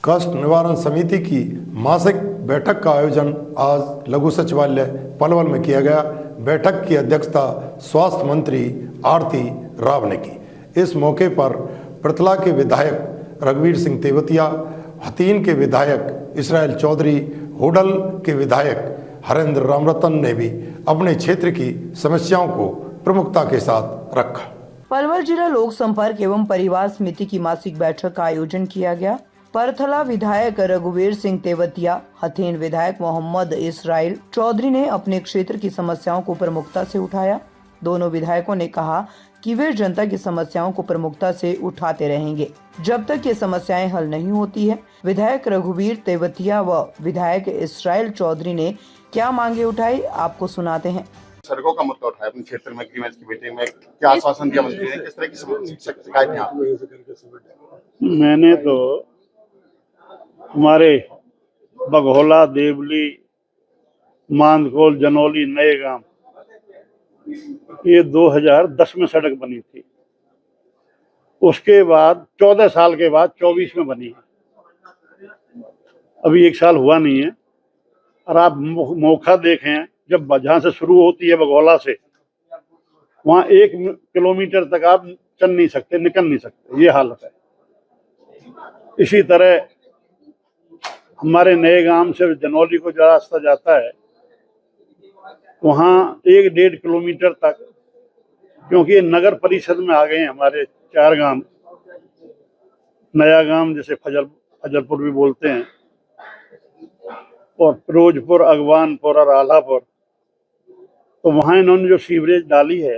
कष्ट निवारण समिति की मासिक बैठक का आयोजन आज लघु सचिवालय पलवल में किया गया। बैठक की अध्यक्षता स्वास्थ्य मंत्री आरती राव ने की। इस मौके पर पृथला के विधायक रघुवीर सिंह तेवतिया, हथीन के विधायक इसराइल चौधरी, होडल के विधायक हरेंद्र रामरतन ने भी अपने क्षेत्र की समस्याओं को प्रमुखता के साथ रखा। पलवल जिला लोक संपर्क एवं परिवार समिति की मासिक बैठक का आयोजन किया गया। परथला विधायक रघुवीर सिंह तेवतिया, हथीन विधायक मोहम्मद इसराइल चौधरी ने अपने क्षेत्र की समस्याओं को प्रमुखता से उठाया। दोनों विधायकों ने कहा कि वे जनता की समस्याओं को प्रमुखता से उठाते रहेंगे जब तक ये समस्याएं हल नहीं होती है। विधायक रघुवीर तेवतिया व विधायक इसराइल चौधरी ने क्या मांगे उठाई, आपको सुनाते हैं। सड़कों का मुद्दा उठाया अपने क्षेत्र में की मीटिंग में क्या आश्वासन दिया मंत्री ने, किस तरह की शिकायतें आपको? मैंने तो हमारे बघोला, देवली, मांदकोल, जनौली, नए गांव ये 2010 में सड़क बनी थी। उसके बाद 14 साल के बाद 24 में बनी है। अभी 1 साल हुआ नहीं है। और आप मौका देखें, जब जहाँ से शुरू होती है बघोला से, वहाँ 1 किलोमीटर तक आप चल नहीं सकते, निकल नहीं सकते, ये हालत है। इसी तरह हमारे नए गांव से जनौली को जो रास्ता जाता है, वहाँ 1-1.5 किलोमीटर तक, क्योंकि ये नगर परिषद में आ गए हैं हमारे 4 गांव, नया गांव जैसे फजलपुर भी बोलते हैं, और फिरोजपुर, अगवानपुर और आलापुर। तो वहां इन्होंने जो सीवरेज डाली है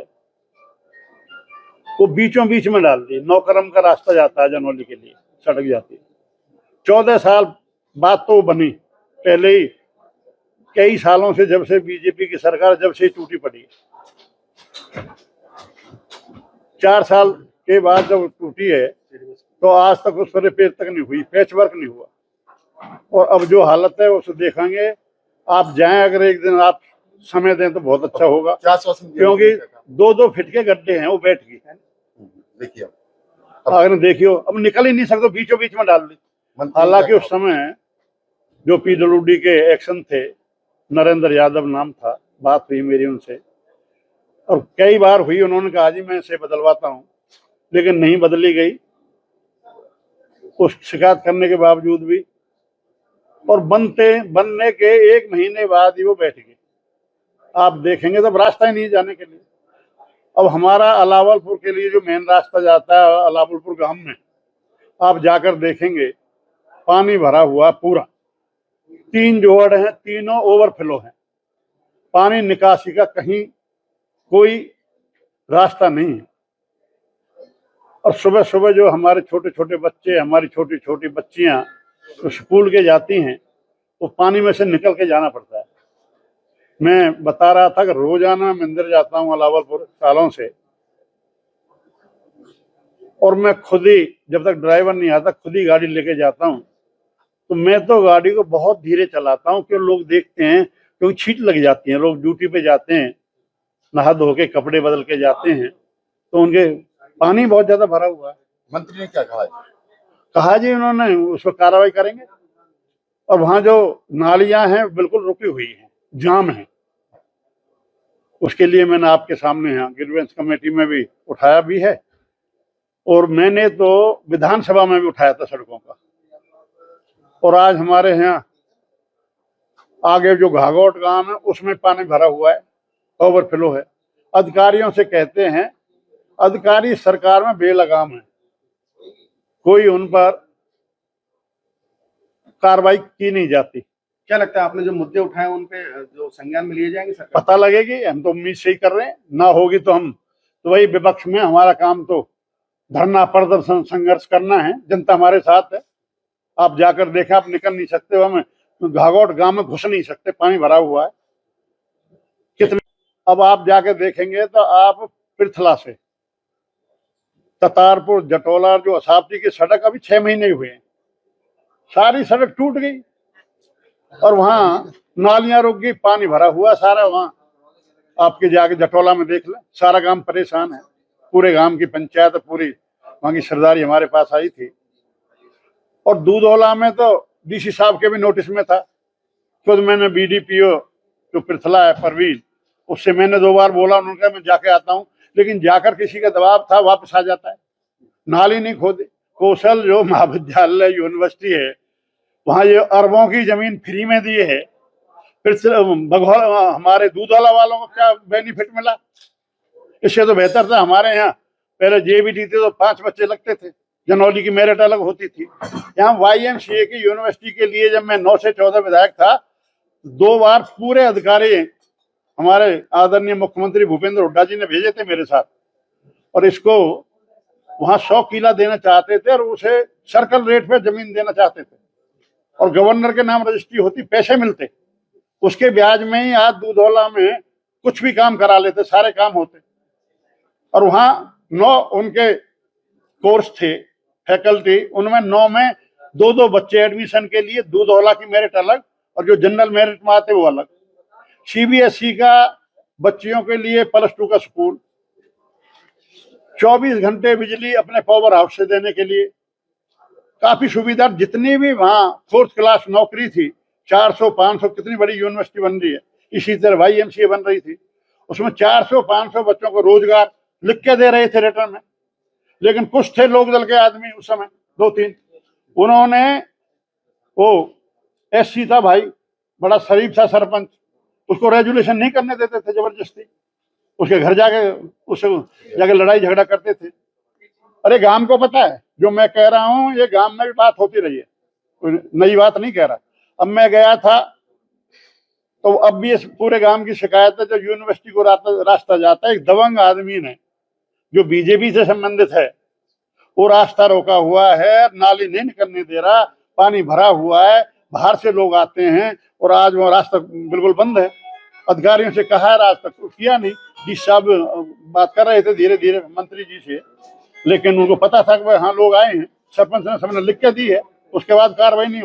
वो बीचों बीच में डाल दी। नौकरम का रास्ता जाता है जनौली के लिए, सड़क जाती है। 14 साल बाद तो बनी, पहले ही कई सालों से, जब से बीजेपी की सरकार जब से टूटी पड़ी है। 4 साल के बाद जब टूटी है तो आज तक उस पर रिपेयर तक नहीं हुई, पैच वर्क नहीं हुआ। और अब जो हालत है उसे देखेंगे। आप जाएं, अगर एक दिन आप समय दें तो बहुत अच्छा होगा, क्योंकि 2-2 फीट के गड्ढे हैं, वो बैठ गई। देखिए अगर देखियो, अब निकल ही नहीं सकते, बीचों बीच में डाल दी। हालांकि उस समय जो पीडब्ल्यूडी के एक्शन थे, नरेंद्र यादव नाम था, बात हुई मेरी उनसे, और कई बार हुई। उन्होंने कहा जी मैं इसे बदलवाता हूं, लेकिन नहीं बदली गई। उस शिकायत करने के बावजूद भी, और बनने के 1 महीने बाद ही वो बैठ गई। आप देखेंगे तो रास्ता ही नहीं जाने के लिए। अब हमारा अलावलपुर के लिए जो मेन रास्ता जाता है अलावलपुर गांव में, आप जाकर देखेंगे पानी भरा हुआ पूरा। 3 जोड़ हैं, तीनों ओवरफ्लो हैं। पानी निकासी का कहीं कोई रास्ता नहीं है। और सुबह सुबह जो हमारे छोटे छोटे बच्चे, हमारी छोटी छोटी बच्चियां तो स्कूल के जाती हैं, वो पानी में से निकल के जाना पड़ता है। मैं बता रहा था कि रोजाना मंदिर जाता हूँ अलावलपुर सालों से, और मैं खुद ही, जब तक ड्राइवर नहीं आता, खुद ही गाड़ी लेके जाता हूँ। तो मैं तो गाड़ी को बहुत धीरे चलाता हूँ, क्योंकि लोग देखते हैं, क्योंकि छींट लग जाती है। लोग ड्यूटी पे जाते हैं, नहा धो के कपड़े बदल के जाते हैं, तो उनके पानी बहुत ज्यादा भरा हुआ है। मंत्री ने क्या कहा? कहा जी उन्होंने उस पर कार्रवाई करेंगे। और वहां जो नालियां हैं बिल्कुल रुकी हुई हैं, जाम है। उसके लिए मैंने आपके सामने यहाँ ग्रीवेंस कमेटी में भी उठाया भी है, और मैंने तो विधानसभा में भी उठाया था सड़कों का। और आज हमारे यहाँ आगे जो घाघोट गांव है उसमें पानी भरा हुआ है, ओवरफ्लो है। अधिकारियों से कहते हैं, अधिकारी सरकार में बेलगाम है, कोई उन पर कार्रवाई की नहीं जाती। क्या लगता है आपने जो मुद्दे उठाए उन पे जो संज्ञान में लिए जाएंगे सरकार? पता लगेगी, हम तो उम्मीद से ही कर रहे हैं। ना होगी तो हम तो वही विपक्ष में, हमारा काम तो धरना, प्रदर्शन, संघर्ष करना है। जनता हमारे साथ है। आप जाकर देखें, आप निकल नहीं सकते, हमें घाघोट गांव में घुस नहीं सकते, पानी भरा हुआ है कितने। अब आप जाके देखेंगे तो आप पृथला से ततारपुर, जटोला, जो असावती की सड़क, अभी 6 महीने हुए हैं, सारी सड़क टूट गई। और वहां नालियां रुक गई, पानी भरा हुआ सारा। वहां आपके जाके जटोला में देख लें, सारा गांव परेशान है। पूरे गांव की पंचायत, पूरी वहां की सरदारी हमारे पास आई थी। और दूधौला में तो डीसी साहब के भी नोटिस में था। खुद मैंने बीडीपीओ जो पृथला है परवीन, उससे मैंने 2 बार बोला, उन्होंने कहा मैं जाके आता हूँ, लेकिन जाकर किसी का दबाव था वापस आ जाता है। नाली नहीं खोदे। कौशल जो महाविद्यालय यूनिवर्सिटी है, वहाँ ये अरबों की जमीन फ्री में दी है। फिर हमारे दूधौला वालों को क्या बेनिफिट मिला? इससे तो बेहतर था हमारे यहाँ पहले जेबीटी थे तो 5 बच्चे लगते थे, जनौली की मेरिट अलग होती थी। यहाँ YMCA की यूनिवर्सिटी के लिए जब मैं 9 से 14 विधायक था, 2 बार पूरे अधिकारी हमारे आदरणीय मुख्यमंत्री भूपेंद्र हुड्डा जी ने भेजे थे मेरे साथ, और इसको वहां 100 किला देना चाहते थे और उसे सर्कल रेट पे जमीन देना चाहते थे, और गवर्नर के नाम रजिस्ट्री होती, पैसे मिलते, उसके ब्याज में ही आज दूधौला में कुछ भी काम करा लेते, सारे काम होते। और वहां 9 उनके कोर्स थे, फैकल्टी, उनमें 9 में 2-2 बच्चे एडमिशन के लिए, दूधौला की मेरिट अलग और जो जनरल मेरिट में आते वो अलग। CBSE का बच्चियों के लिए +2 का स्कूल, 24 घंटे बिजली अपने पावर हाउस से देने के लिए, काफी सुविधा। जितनी भी वहां 4th क्लास नौकरी थी, 400-500, कितनी बड़ी यूनिवर्सिटी बन रही है, इसी तरह YMCA बन रही थी, उसमें 400-500 बच्चों को रोजगार लिख के दे रहे थे रिटर्न में। लेकिन कुछ थे लोक दल के आदमी उस समय 2-3, उन्होंने, वो SC था भाई, बड़ा शरीफ था सरपंच, उसको रेजुलेशन नहीं करने देते थे, जबरदस्ती उसके घर जाके उससे जाके लड़ाई झगड़ा करते थे। अरे गांव को पता है जो मैं कह रहा हूँ, ये गांव में भी बात होती रही है, कोई नई बात नहीं कह रहा। अब मैं गया था तो अब भी इस पूरे गांव की शिकायत है, जब यूनिवर्सिटी को रास्ता जाता है, एक दबंग आदमी ने जो बीजेपी से संबंधित है, वो रास्ता रोका हुआ है, नाली नहीं निकलने दे रहा, पानी भरा हुआ है, बाहर से लोग आते हैं, और आज वो रास्ता बिल्कुल बंद है। अधिकारियों से कहा है, रास्ता तो किया नहीं। डी साहब बात कर रहे थे धीरे धीरे मंत्री जी से, लेकिन उनको पता था कि हाँ लोग आए हैं, सरपंच ने सबने लिख के दी है, उसके बाद कार्रवाई नहीं